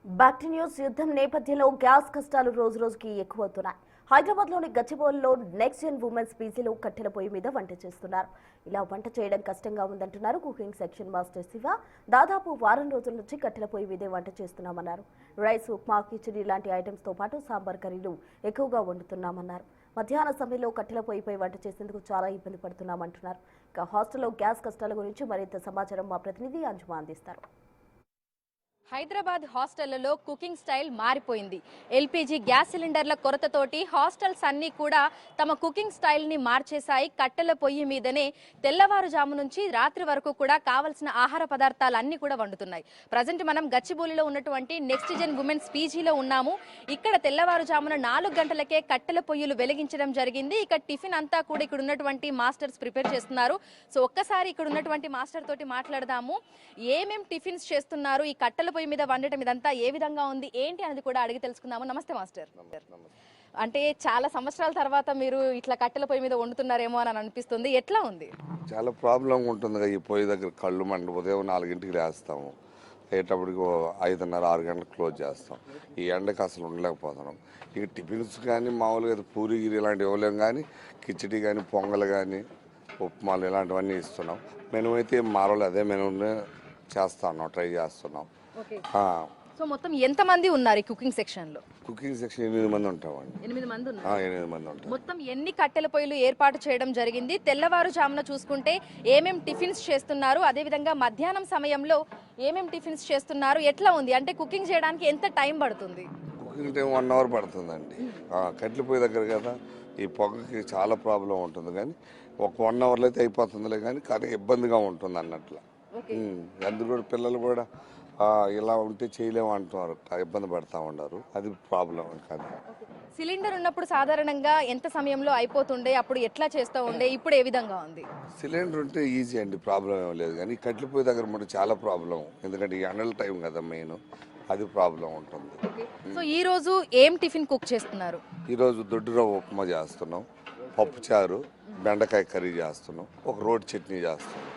Back to news. యుద్ధం నేపథ్యంలో gas కష్టాలు రోజు రోజుకి ఎక్కువవుతున్నాయి. హైదరాబాద్లోని గచ్చిబౌలిలో నెక్స్ట్ జెన్ ఉమెన్స్ పీజీలో కట్టెల పొయ్యి మీద వంట చేస్తున్నారు. ఇలా వంట చేయడం కష్టంగా ఉందంటున్నారు కుకింగ్ సెక్షన్ మాస్టర్ శివ. దాదాపు వారం రోజుల నుంచి కట్టెల పొయ్యి మీదే వంట చేస్తున్నామన్నారు. రైస్, ఉప్మా, కిచడీ లాంటి ఐటమ్స్తో పాటు సాంబార్ కర్రీలు ఎక్కువగా వండుతున్నామన్నారు. మధ్యాహ్న సమయంలో కట్టెల పొయ్యిపై వంట చేసేందుకు చాలా ఇబ్బంది పడుతున్నామంటున్నారు. ఇక హాస్టల్లో గ్యాస్ కష్టాల గురించి మరింత సమాచారం మా ప్రతినిధి అంజుమా అందిస్తారు. హైదరాబాద్ హాస్టళ్లలో కుకింగ్ స్టైల్ మారిపోయింది. ఎల్పీజీ గ్యాస్ సిలిండర్ల కొరతతోటి హాస్టల్స్ అన్నీ కూడా తమ కుకింగ్ స్టైల్ని మార్చేశాయి. కట్టెల పొయ్యి మీదనే తెల్లవారుజాము నుంచి రాత్రి వరకు కూడా కావలసిన ఆహార పదార్థాలు అన్నీ కూడా వండుతున్నాయి. ప్రజెంట్ మనం గచ్చిబౌలిలో ఉన్నటువంటి నెక్స్ట్ జెన్ ఉమెన్స్ పీజీలో ఉన్నాము. ఇక్కడ తెల్లవారుజామున 4 గంటలకే కట్టెల పొయ్యిలు వెలిగించడం జరిగింది. ఇక టిఫిన్ అంతా కూడా ఇక్కడ ఉన్నటువంటి మాస్టర్స్ ప్రిపేర్ చేస్తున్నారు. సో ఒక్కసారి ఇక్కడ ఉన్నటువంటి మాస్టర్ తోటి మాట్లాడదాము. ఏమేం టిఫిన్స్ చేస్తున్నారు, ఈ కట్టెల పొయ్యి మీద వండటం ఇదంతా ఏ విధంగా ఉంది ఏంటి అనేది కూడా అడిగి తెలుసుకుందాము. నమస్తే మాస్టర్. అంటే చాలా సంవత్సరాల తర్వాత మీరు ఇట్లా కట్టెల పొయ్యి మీద వండుతున్నారేమో అని అనిపిస్తుంది. ఎట్లా ఉంది? చాలా ప్రాబ్లం ఉంటుంది. ఈ పొయ్యి దగ్గర కళ్ళు మంట ఉదయం 4 లేస్తాము, అయ్యేటప్పటికి 5:30, 6 గంటలకు క్లోజ్ చేస్తాం. ఈ ఎండకి అసలు ఉండలేకపోతున్నాం. ఇక టిఫిన్స్ కానీ మామూలుగా పూరి గిరి ఇలాంటివి ఇవ్వలేము, కానీ కిచడీ కానీ పొంగల్ కానీ ఉప్మాలు ఇలాంటివన్నీ ఇస్తున్నాం. మెనూ అయితే ఏం మారలేదు, అదే మెనూనే చేస్తున్నాం, ట్రై చేస్తున్నాం. సో మొత్తం ఎంత మంది ఉన్నారు ఈ కుకింగ్ సెక్షన్ లో? కుకింగ్ సెక్షన్ 8 మంది ఉంటామండి. 8 మంది ఉన్నారు. 8 మంది ఉంటాం. మొత్తం ఎన్ని కట్టెల పొయ్యిలు ఏర్పాటు చేయడం జరిగింది? తెల్లవారుజామున చూసుకుంటే ఏమేం టిఫిన్స్ చేస్తున్నారు, అదే విధంగా మధ్యాహ్నం సమయంలో ఏమేం టిఫిన్స్ చేస్తున్నారు, ఎట్లా ఉంది? అంటే కుకింగ్ చేయడానికి ఎంత టైం పడుతుంది? కుకింగ్ టైం 1 అవర్ పడుతుందండి. కట్టెల పొయ్యి దగ్గర కదా, ఈ పొగకి చాలా ప్రాబ్లం ఉంటుంది, కానీ ఒక 1 అవర్లో అయితే అయిపోతుందిలే, కానీ ఇబ్బందిగా ఉంటుంది అన్నట్లు. అందులో కూడా పిల్లలు కూడా ఇలా ఉంటే చేయలేము అంటున్నారు, ఇబ్బంది పడతా ఉన్నారు. అది ప్రాబ్లం కాదు. సిలిండర్ ఉన్నప్పుడు సాధారణంగా ఎంత సమయంలో అయిపోతుండే, అప్పుడు ఎట్లా చేస్తూ ఉండే, ఇప్పుడు ఏ విధంగా ఉంది? సిలిండర్ ఉంటే ఈజీ అండి, ప్రాబ్లం ఏం లేదు. కానీ కట్టెల పొయ్యి దగ్గర మటు చాలా ప్రాబ్లం, ఎందుకంటే ఈ ఎండల టైం కదా మెయిన్, అది ప్రాబ్లం ఉంటుంది. సో ఈ రోజు ఏం టిఫిన్ కుక్ చేస్తున్నారు? ఈరోజు దొడ్డురవ్వ ఉప్మా చేస్తున్నాం, పప్పుచారు, బెండకాయ కర్రీ చేస్తున్నాం, ఒక రోటి చట్నీ చేస్తున్నాం.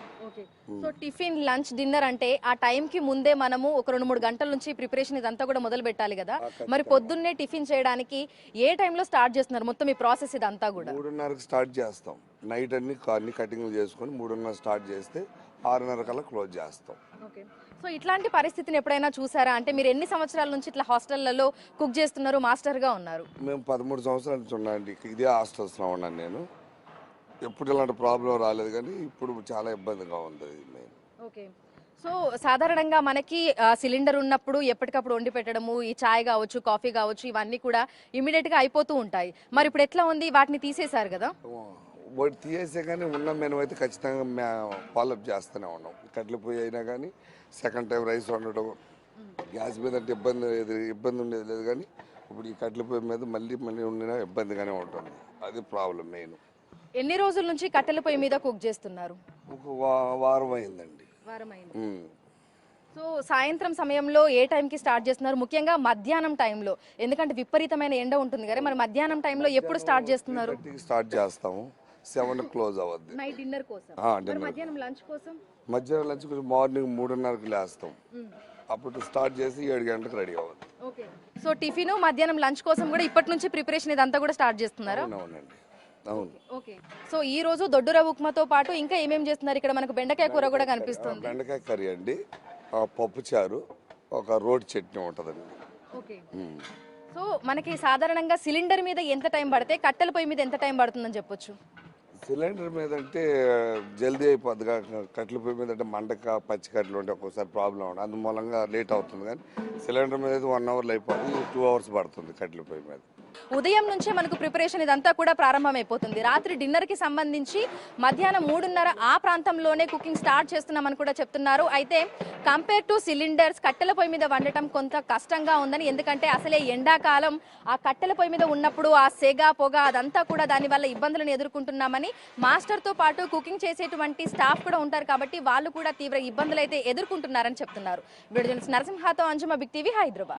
సో టిఫిన్, లంచ్, డిన్నర్ అంటే ఆ టైంకి ముందే మనము ఒక 2-3 గంటల నుంచి ప్రిపరేషన్ ఇదంతా కూడా మొదలు పెట్టాలి కదా. మరి పొద్దున్నే టిఫిన్ చేయడానికి ఏ టైంలో స్టార్ట్ చేస్తున్నారు మొత్తం ఈ ప్రాసెస్ ఇదంతా కూడా? 3:30కి స్టార్ట్ చేస్తాం. నైట్ అన్ని కటింగ్లు చేసుకొని 3:30 స్టార్ట్ చేస్తే 6:30 కల్లా క్లోజ్ చేస్తాం. సో ఇట్లాంటి పరిస్థితిని ఎప్పుడైనా చూసారా? అంటే మీరు ఎన్ని సంవత్సరాల నుంచి ఇట్లా హాస్టళ్లలో కుక్ చేస్తున్నారు, మాస్టర్గా ఉన్నారు? మేము 13 సంవత్సరాల నుంచి ఉన్నాండి, ఇదే హాస్టల్స్లో ఉన్నాను నేను. ఎప్పుడు ఇలాంటి ప్రాబ్లం రాలేదు, కానీ ఇప్పుడు చాలా ఇబ్బందిగా ఉంది. ఓకే. సో సాధారణంగా మనకి సిలిండర్ ఉన్నప్పుడు ఎప్పటికప్పుడు వండి పెట్టడము, ఈ చాయ్ కావచ్చు, కాఫీ కావచ్చు, ఇవన్నీ కూడా ఇమీడియట్గా అయిపోతూ ఉంటాయి. మరి ఇప్పుడు ఎట్లా ఉంది? వాటిని తీసేశారు కదా? వాటి తీసేసే, కానీ ఉన్న మెనూ అయితే ఖచ్చితంగా ఫాలోఅప్ చేస్తూనే ఉన్నాం. కట్టెల పొయ్యి అయినా కానీ సెకండ్ టైం రైస్ వండడం, గ్యాస్ మీద అంటే ఇబ్బంది ఉండేది లేదు, కానీ ఇప్పుడు ఈ కట్టెల పొయ్యి మీద మళ్ళీ ఉండినా ఇబ్బందిగానే ఉంటుంది. అది ప్రాబ్లం మెయిన్. ఎన్ని రోజుల నుంచి కట్టెల పొయ్యి మీద కుక్ చేస్తున్నారు? ఒక వారం అయిందండి. సో సాయంత్రం సమయంలో ఏ టైంకి స్టార్ట్ చేస్తున్నారు, ముఖ్యంగా మధ్యాహ్నం టైంలో? ఎందుకంటే విపరీతమైన ఎండ ఉంటుంది కదా, మరి మధ్యాహ్నం టైంలో ఎప్పుడు స్టార్ట్ చేస్తున్నారు? స్టార్ట్ చేస్తాము, 7 క్లోజ్ అవ్వద్ది. నైట్ డిన్నర్ కోసం. మధ్యాహ్నం లంచ్ కోసం? మధ్యాహ్నం లంచ్ కోసం మార్నింగ్ 3:30కి లేస్తాం, అప్పుడు స్టార్ట్ చేసి 7 గంటలకు రెడీ అవ్వద్దు. సో టిఫిన్, మధ్యాహ్నం లంచ్ కోసం కూడా ఇప్పటి నుంచి ప్రిపరేషన్ ఇదంతా కూడా స్టార్ట్ చేస్తున్నారా? అవునండి, అవును. ఓకే. సో ఈ రోజు దొడ్డురవ్వ ఉప్మాతో పాటు ఇంకా ఏమేం చేస్తున్నారు? ఇక్కడ మనకు బెండకాయ కూర కూడా కనిపిస్తుంది. బెండకాయ కర్రీ అండి, పప్పుచారు, ఒక రోటి చట్నీ ఉంటుందండి. ఓకే. సో మనకి సాధారణంగా సిలిండర్ మీద ఎంత టైం పడితే కట్టెల పొయ్యి మీద ఎంత టైం పడుతుందని చెప్పొచ్చు? సిలిండర్ మీద అంటే జల్దీ అయిపోద్ది, కట్టెల పొయ్యి మీద అంటే మంటక పచ్చి కట్టెలు ఉంటే ఒక్కోసారి ప్రాబ్లం ఉంటుంది, అందుమూలంగా లేట్ అవుతుంది. కానీ సిలిండర్ మీద అయితే 1 అవర్లో అయిపోతుంది, 2 అవర్స్ పడుతుంది కట్టెల పొయ్యి మీద. ఉదయం నుంచే మనకు ప్రిపరేషన్ ఇదంతా కూడా ప్రారంభమైపోతుంది. రాత్రి డిన్నర్కి సంబంధించి మధ్యాహ్నం 3:30 ఆ ప్రాంతంలోనే కుకింగ్ స్టార్ట్ చేస్తున్నామని కూడా చెప్తున్నారు. అయితే కంపేర్ టు సిలిండర్స్ కట్టెల పొయ్యి మీద వండటం కొంత కష్టంగా ఉందని, ఎందుకంటే అసలే ఎండాకాలం ఆ కట్టెల పొయ్యి మీద ఉన్నప్పుడు ఆ సెగ, పొగ అదంతా కూడా దానివల్ల ఇబ్బందులను ఎదుర్కొంటున్నామని మాస్టర్తో పాటు కుకింగ్ చేసేటువంటి స్టాఫ్ కూడా ఉంటారు, కాబట్టి వాళ్ళు కూడా తీవ్ర ఇబ్బందులు అయితే ఎదుర్కొంటున్నారని చెప్తున్నారు. వీడియో నరసింహతో అంజుమ, బిగ్ టీవీ, హైదరాబాద్.